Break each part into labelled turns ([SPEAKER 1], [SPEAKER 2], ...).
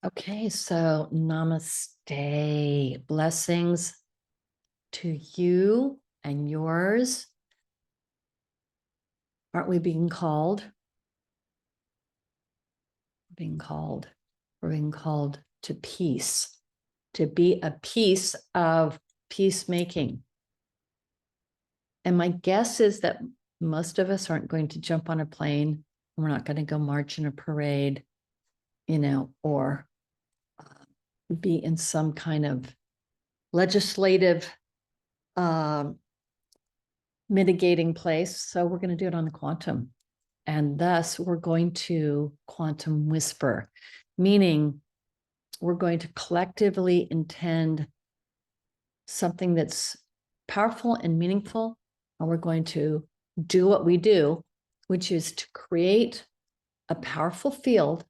[SPEAKER 1] Okay, so namaste. Blessings to you and yours. Aren't we being called? We're being called to peace, to be a piece of peacemaking. And my guess is that most of us aren't going to jump on a plane. We're not going to go march in a parade, or be in some kind of legislative mitigating place. So we're going to do it on the quantum. And thus, we're going to quantum whisper, meaning we're going to collectively intend something that's powerful and meaningful. And we're going to do what we do, which is to create a powerful field,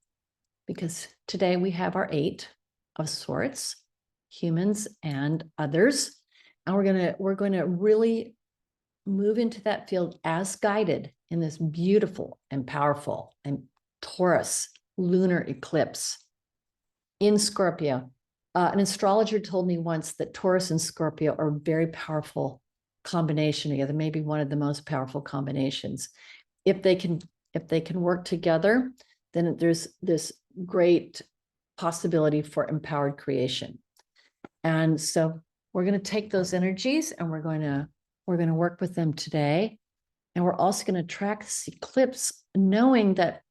[SPEAKER 1] because today we have our 8 of sorts, humans and others. And we're going to really move into that field as guided in this beautiful and powerful and Taurus lunar eclipse in Scorpio. An astrologer told me once that Taurus and Scorpio are a very powerful combination together, maybe one of the most powerful combinations. If they can work together, then there's this great possibility for empowered creation. And so we're going to take those energies and we're going to work with them today. And we're also going to track this eclipse, knowing that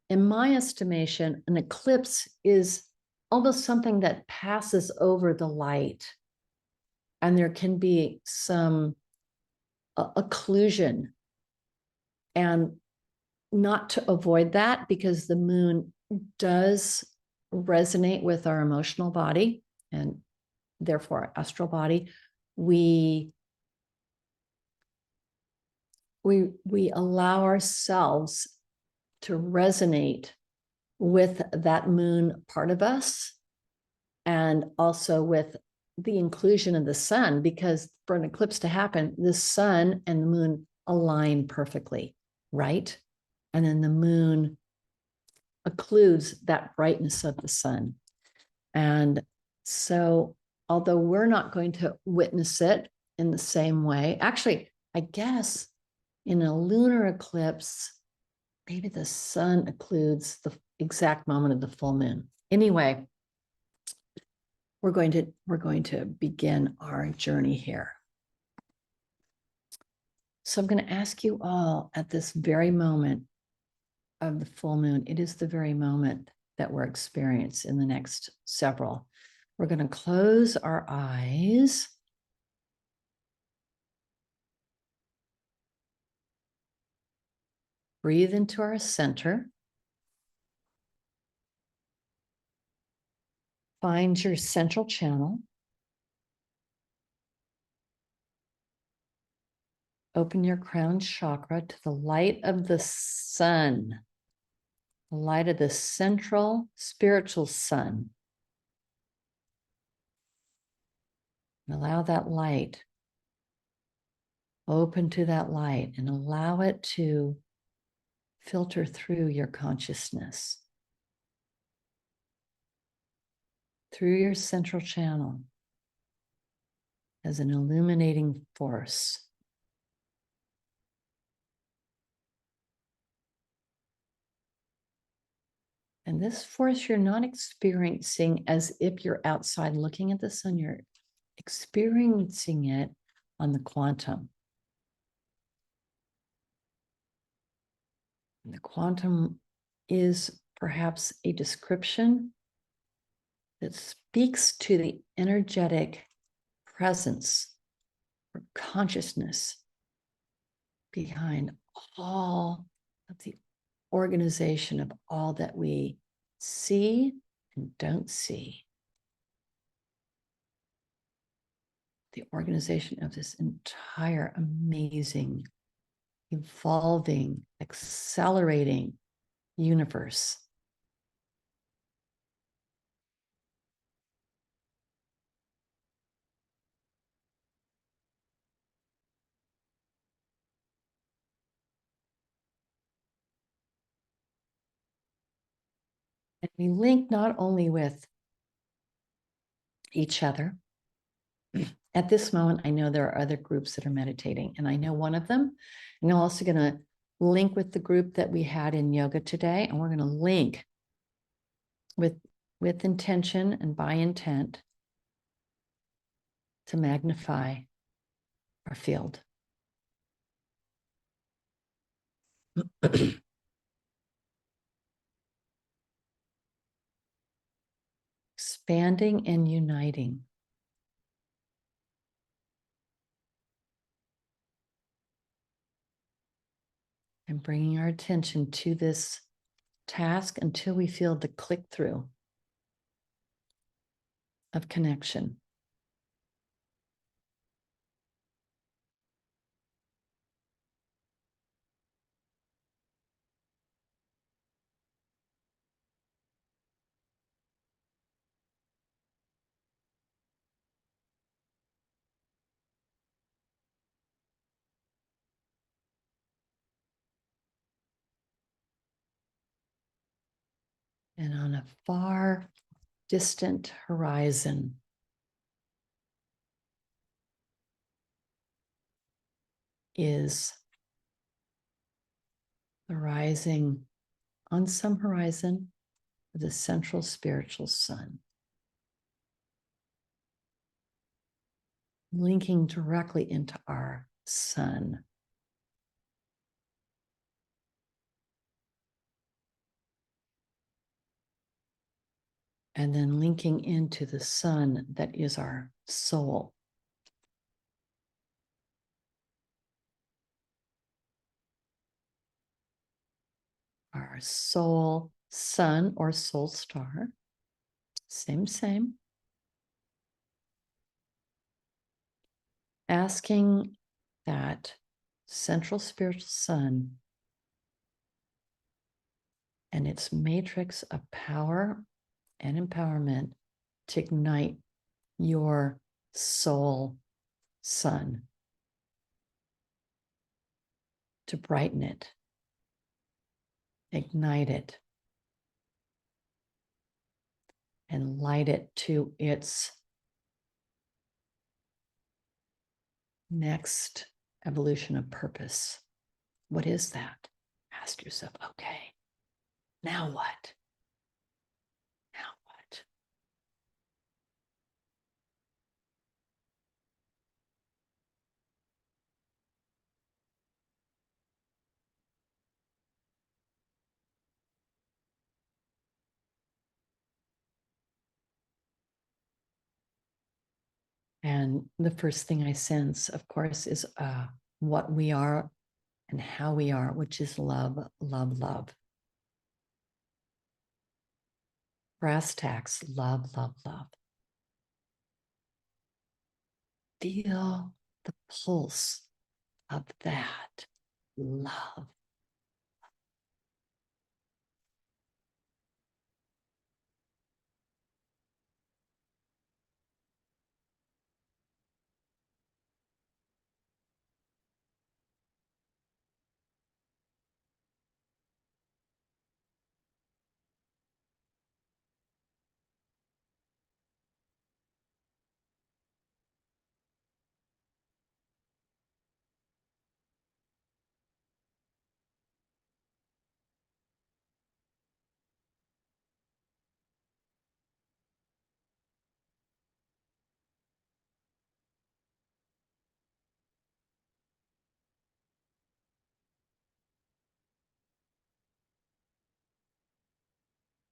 [SPEAKER 1] in my estimation, an eclipse is almost something that passes over the light. And there can be some occlusion. And not to avoid that, because the moon does resonate with our emotional body and therefore our astral body, we allow ourselves to resonate with that moon part of us, and also with the inclusion of the sun, because for an eclipse to happen, the sun and the moon align perfectly, right? And then the moon occludes that brightness of the sun. And so, although we're not going to witness it in the same way, actually, I guess in a lunar eclipse, maybe the sun occludes the exact moment of the full moon. Anyway, we're going to begin our journey here. So I'm going to ask you all at this very moment of the full moon, it is the very moment that we're experiencing in the next several. We're going to close our eyes. Breathe into our center. Find your central channel. Open your crown chakra to the light of the sun, the light of the central spiritual sun. And allow that light, open to that light, and allow it to filter through your consciousness, through your central channel as an illuminating force. And this force you're not experiencing as if you're outside looking at the sun, you're experiencing it on the quantum. And the quantum is perhaps a description that speaks to the energetic presence or consciousness behind all of the organization of all that we see and don't see. The organization of this entire amazing, evolving, accelerating universe. And we link not only with each other. At this moment, I know there are other groups that are meditating, and I know one of them. And I'm also going to link with the group that we had in yoga today, and we're going to link with intention and by intent to magnify our field. Expanding and uniting. And bringing our attention to this task until we feel the click through of connection. And on a far distant horizon, is the rising on some horizon of the central spiritual sun, linking directly into our sun. And then linking into the sun that is our soul. Our soul sun or soul star. Same. Asking that central spiritual sun and its matrix of power and empowerment to ignite your soul sun, to brighten it, ignite it, and light it to its next evolution of purpose. What is that? Ask yourself, okay, now what? Now what? And the first thing I sense, of course, is what we are and how we are, which is love, love, love. Brass tacks, love, love, love. Feel the pulse of that love.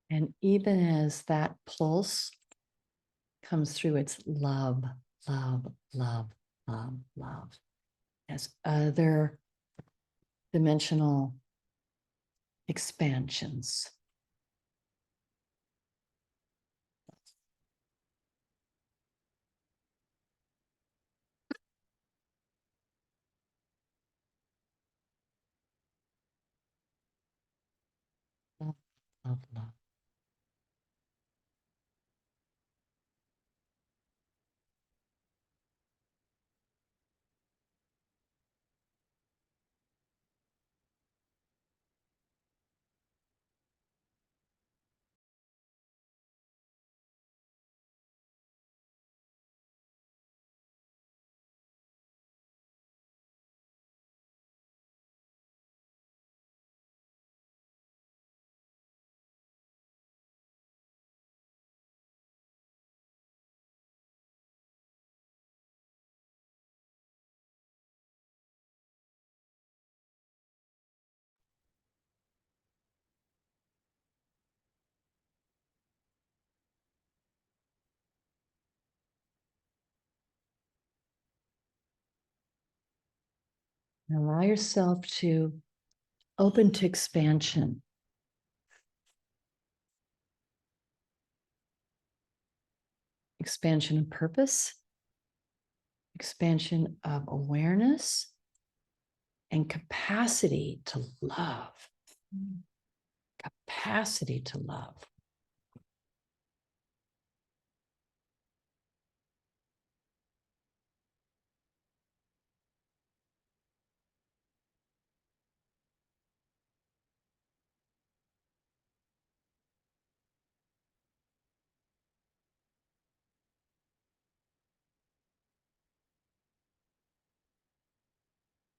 [SPEAKER 1] And even as that pulse comes through, it's love, love, love, love, love, as other dimensional expansions. Love, love, love. Allow yourself to open to expansion. Expansion of purpose, expansion of awareness, and capacity to love. Capacity to love.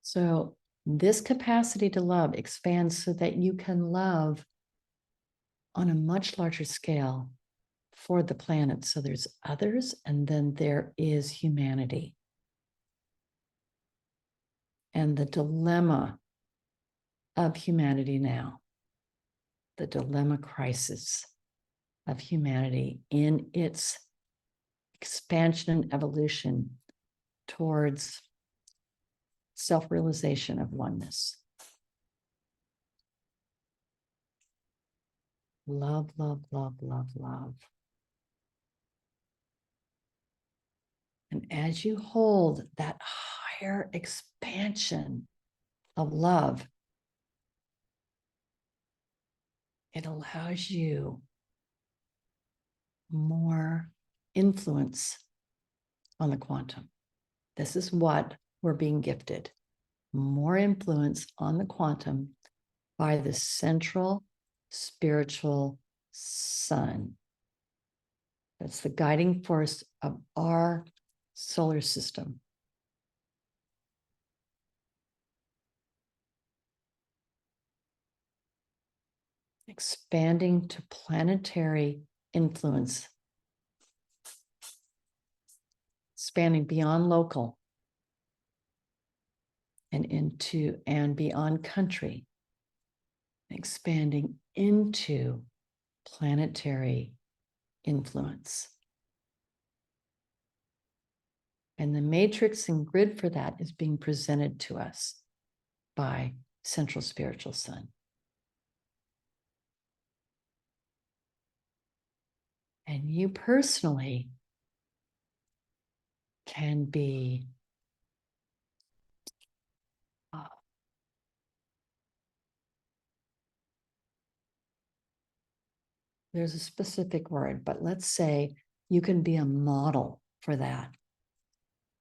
[SPEAKER 1] So this capacity to love expands so that you can love on a much larger scale for the planet. So there's others, and then there is humanity. And the dilemma of humanity now, the dilemma crisis of humanity in its expansion and evolution towards self-realization of oneness. Love, love, love, love, love. And as you hold that higher expansion of love, it allows you more influence on the quantum. This is what we're being gifted. More influence on the quantum by the central spiritual sun. That's the guiding force of our solar system. Expanding to planetary influence, spanning beyond local and into and beyond country, expanding into planetary influence. And the matrix and grid for that is being presented to us by Central Spiritual Sun. And you personally can be there's a specific word, but let's say you can be a model for that.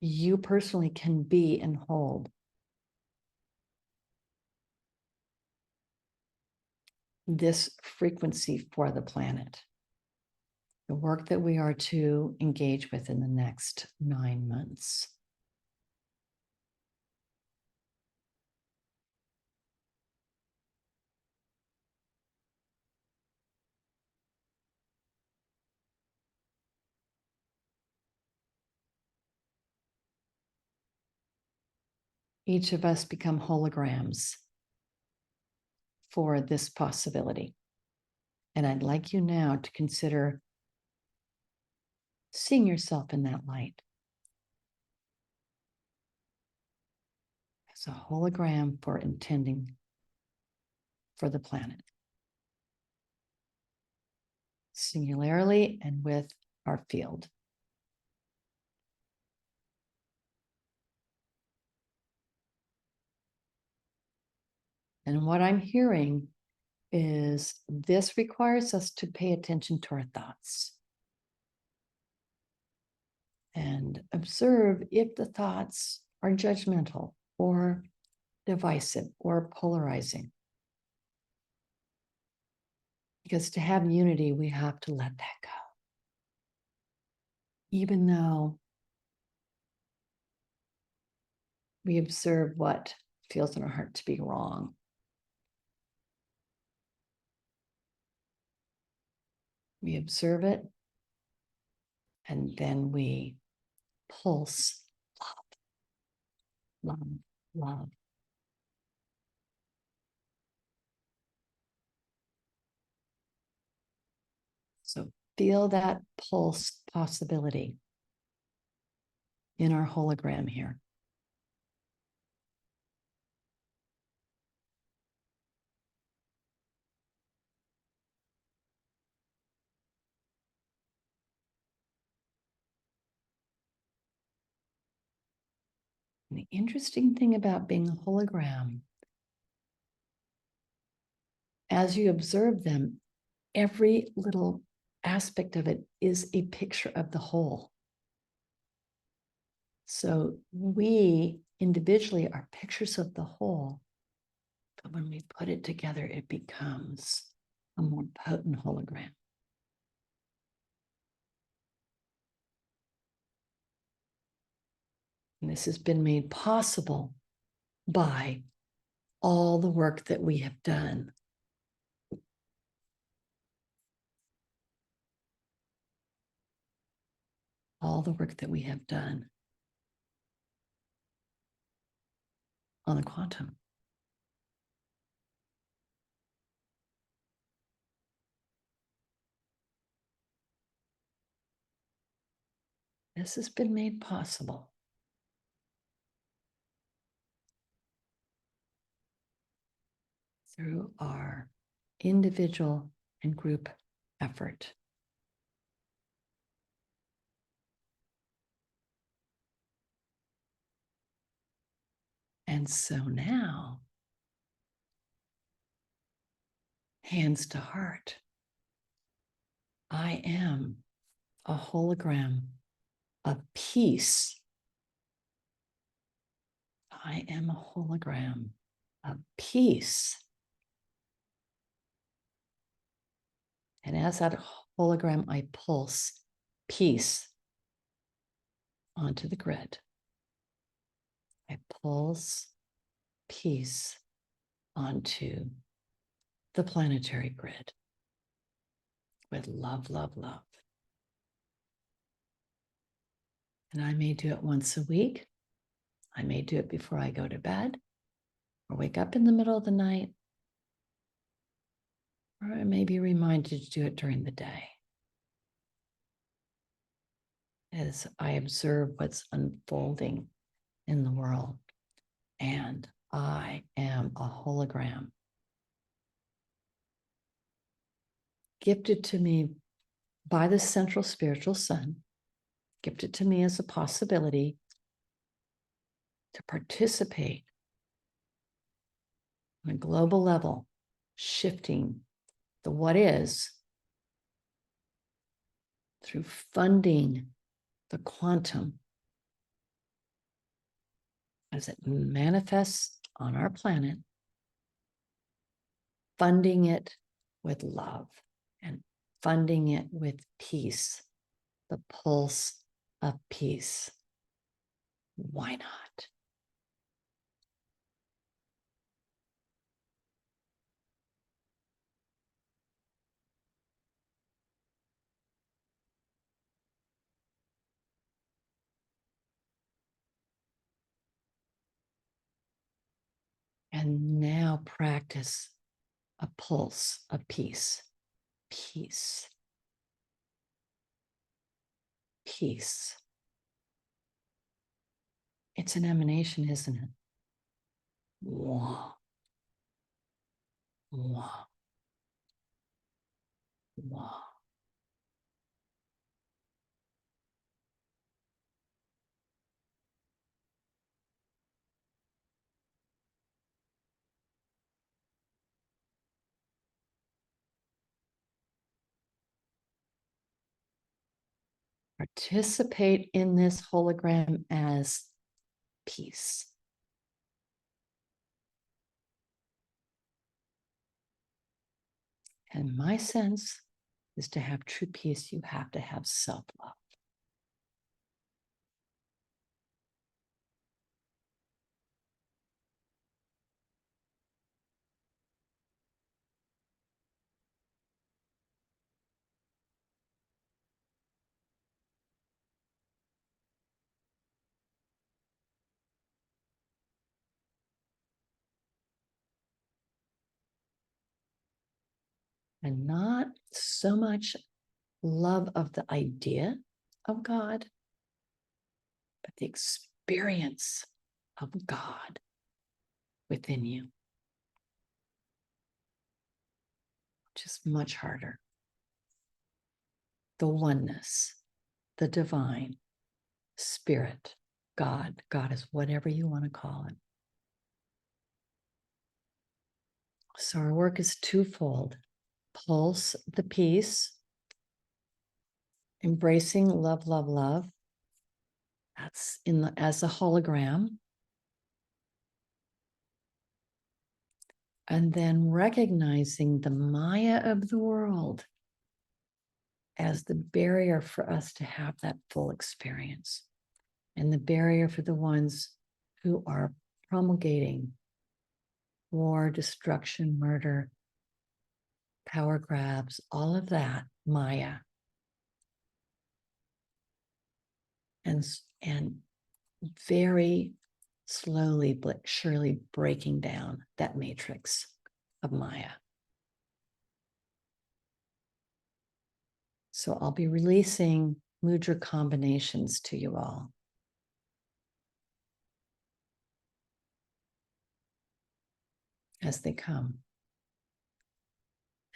[SPEAKER 1] You personally can be and hold this frequency for the planet. The work that we are to engage with in the next 9 months. Each of us become holograms for this possibility. And I'd like you now to consider seeing yourself in that light as a hologram for intending for the planet. Singularly and with our field. And what I'm hearing is this requires us to pay attention to our thoughts and observe if the thoughts are judgmental or divisive or polarizing. Because to have unity, we have to let that go. Even though we observe what feels in our heart to be wrong. We observe it, and then we pulse love, love, love. So feel that pulse possibility in our hologram here. And the interesting thing about being a hologram, as you observe them, every little aspect of it is a picture of the whole. So we individually are pictures of the whole, but when we put it together, it becomes a more potent hologram. And this has been made possible by all the work that we have done. All the work that we have done on the quantum. This has been made possible through our individual and group effort. And so now, hands to heart, I am a hologram of peace. I am a hologram of peace. And as that hologram, I pulse peace onto the grid. I pulse peace onto the planetary grid with love, love, love. And I may do it once a week. I may do it before I go to bed or wake up in the middle of the night, or I may be reminded to do it during the day as I observe what's unfolding in the world. And I am a hologram gifted to me by the central spiritual sun, gifted to me as a possibility to participate on a global level, shifting the what is through funding the quantum as it manifests on our planet, funding it with love and funding it with peace, the pulse of peace. Why not? And now practice a pulse of peace. Peace. Peace. It's an emanation, isn't it? Wah. Wah. Wah. Participate in this hologram as peace. And my sense is to have true peace, you have to have self-love. And not so much love of the idea of God, but the experience of God within you, which is much harder. The oneness, the divine spirit, God, Goddess, whatever you want to call it. So our work is twofold. Pulse the peace, embracing love, love, love. That's as a hologram. And then recognizing the Maya of the world as the barrier for us to have that full experience, and the barrier for the ones who are promulgating war, destruction, murder, power grabs, all of that Maya. And very slowly but surely breaking down that matrix of Maya. So I'll be releasing mudra combinations to you all. As they come.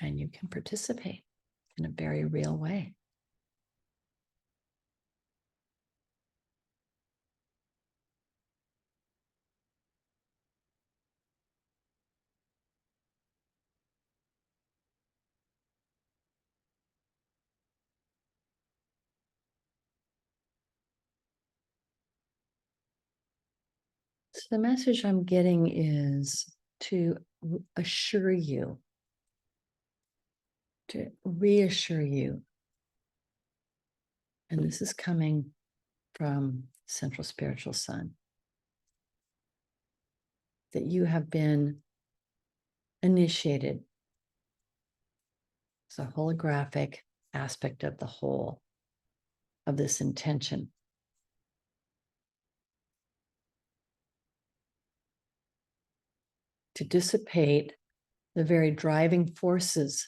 [SPEAKER 1] And you can participate in a very real way. So the message I'm getting is to assure you, to reassure you, and this is coming from Central Spiritual Sun, that you have been initiated as a holographic aspect of the whole of this intention. To dissipate the very driving forces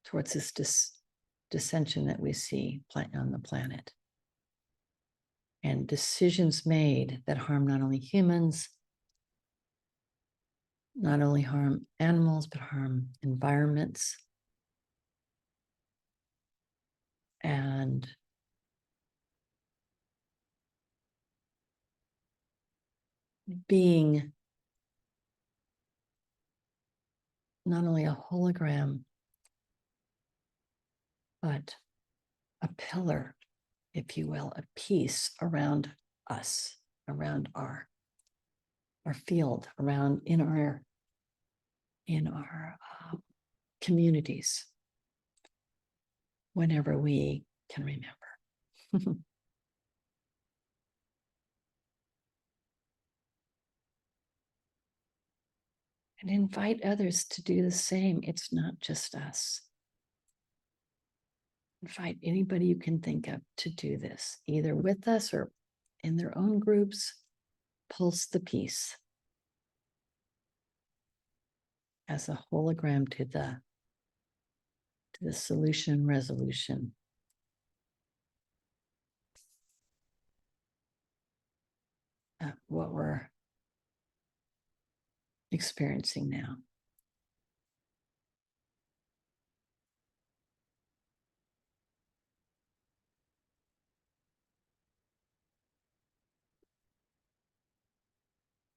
[SPEAKER 1] towards this dissension that we see on the planet. And decisions made that harm not only humans, not only harm animals, but harm environments. And being not only a hologram, but a pillar, if you will, a piece around us, around our field, around in our communities, whenever we can remember. And invite others to do the same. It's not just us. Invite anybody you can think of to do this, either with us or in their own groups. Pulse the peace as a hologram to the solution resolution of what we're experiencing now.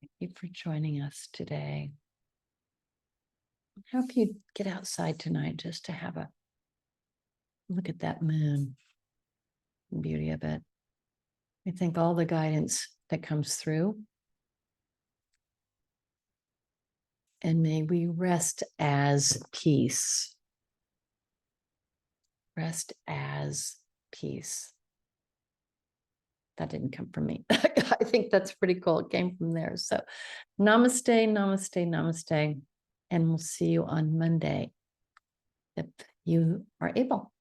[SPEAKER 1] Thank you for joining us today. I hope you get outside tonight just to have a look at that moon, the beauty of it. I think all the guidance that comes through. And may we rest as peace. Rest as peace. That didn't come from me. I think that's pretty cool. It came from there. So namaste, namaste, namaste. And we'll see you on Monday if you are able.